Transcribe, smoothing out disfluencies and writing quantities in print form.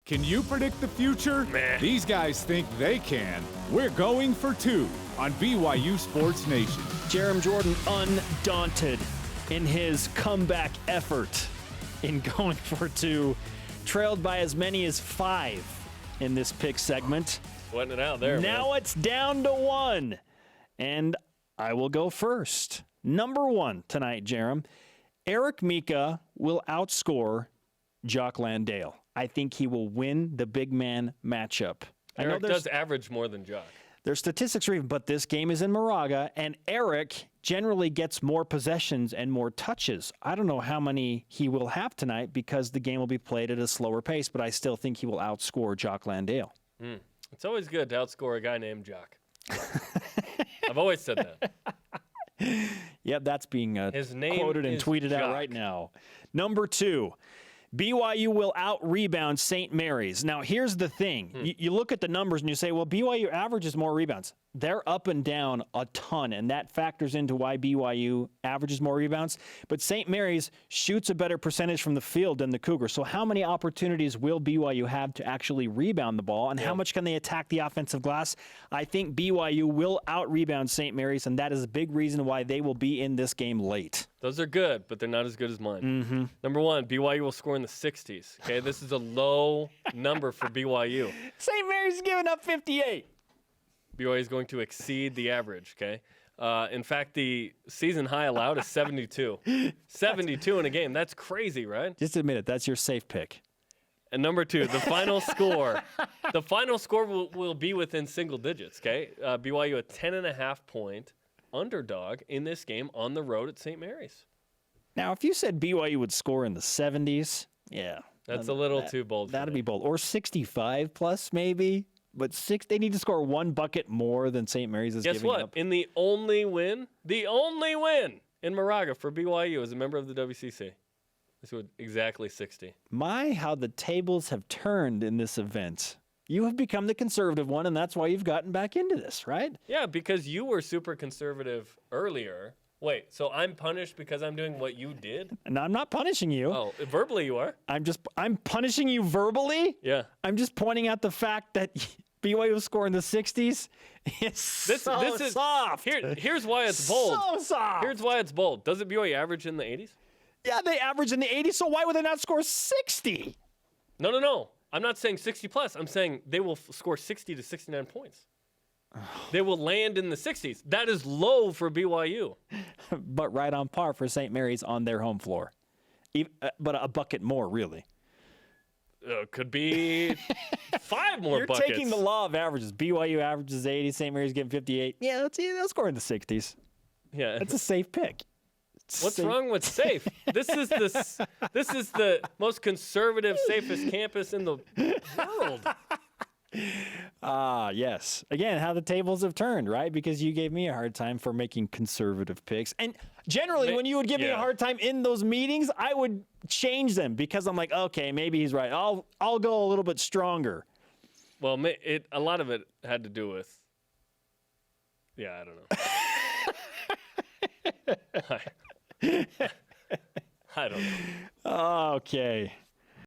Can you predict the future? Meh. These guys think they can. We're going for two on BYU Sports Nation. Jarom Jordan undaunted in his comeback effort in going for two, trailed by as many as 5 in this pick segment. Sweating it out there, Now man. it's down to 1, and I will go first. Number 1 tonight, Jarom. Eric Mika will outscore Jock Landale. I think he will win the big man matchup. Eric does average more than Jock. Their statistics are even, but this game is in Moraga, and Eric generally gets more possessions and more touches. I don't know how many he will have tonight because the game will be played at a slower pace, but I still think he will outscore Jock Landale. It's always good to outscore a guy named Jock. I've always said that. Yep, that's being His name quoted and is tweeted out Jock. right now. Number 2, BYU will out-rebound St. Mary's. Now, here's the thing. You look at the numbers and you say, well, BYU averages more rebounds. They're up and down a ton, and that factors into why BYU averages more rebounds. But St. Mary's shoots a better percentage from the field than the Cougars. So how many opportunities will BYU have to actually rebound the ball, and how much can they attack the offensive glass? I think BYU will out-rebound St. Mary's, and that is a big reason why they will be in this game late. Those are good, but they're not as good as mine. Number 1, BYU will score in the 60s. Okay, this is a low number for BYU. St. Mary's is giving up 58. BYU is going to exceed the average, okay? In fact, the season high allowed is 72. 72 in a game. That's crazy, right? Just admit it. That's your safe pick. And number 2, the final score. The final score will be within single digits, okay? BYU a 10.5-point underdog in this game on the road at St. Mary's. Now, if you said BYU would score in the 70s, That's a little too bold. That'd be bold. Or 65 plus, maybe. But they need to score 1 bucket more than St. Mary's is Guess giving what? up. In the only win in Moraga for BYU as a member of the WCC. This was exactly 60. My, how the tables have turned in this event. You have become the conservative one, and that's why you've gotten back into this, right? Yeah, because you were super conservative earlier. Wait, so I'm punished because I'm doing what you did? And I'm not punishing you. Oh, verbally you are. I'm punishing you verbally? Yeah. I'm just pointing out the fact that BYU will score in the 60s. It's This is soft. Here's why it's bold. So soft. Here's why it's bold. Does it BYU average in the 80s? Yeah, they average in the 80s, so why would they not score 60? No. I'm not saying 60 plus. I'm saying they will score 60 to 69 points. They will land in the 60s. That is low for BYU. But right on par for St. Mary's on their home floor. But a bucket more, really. Could be 5 more You're buckets. taking the law of averages. BYU averages 80, St. Mary's getting 58. Yeah, they'll score in the 60s. Yeah. That's a safe pick. What's wrong with safe? This is the most conservative, safest campus in the world. Yes. Again, how the tables have turned, right? Because you gave me a hard time for making conservative picks. And generally, when you would give me a hard time in those meetings, I would change them because I'm like, okay, maybe he's right. I'll go a little bit stronger. Well, a lot of it had to do with, I don't know. I don't know. Okay.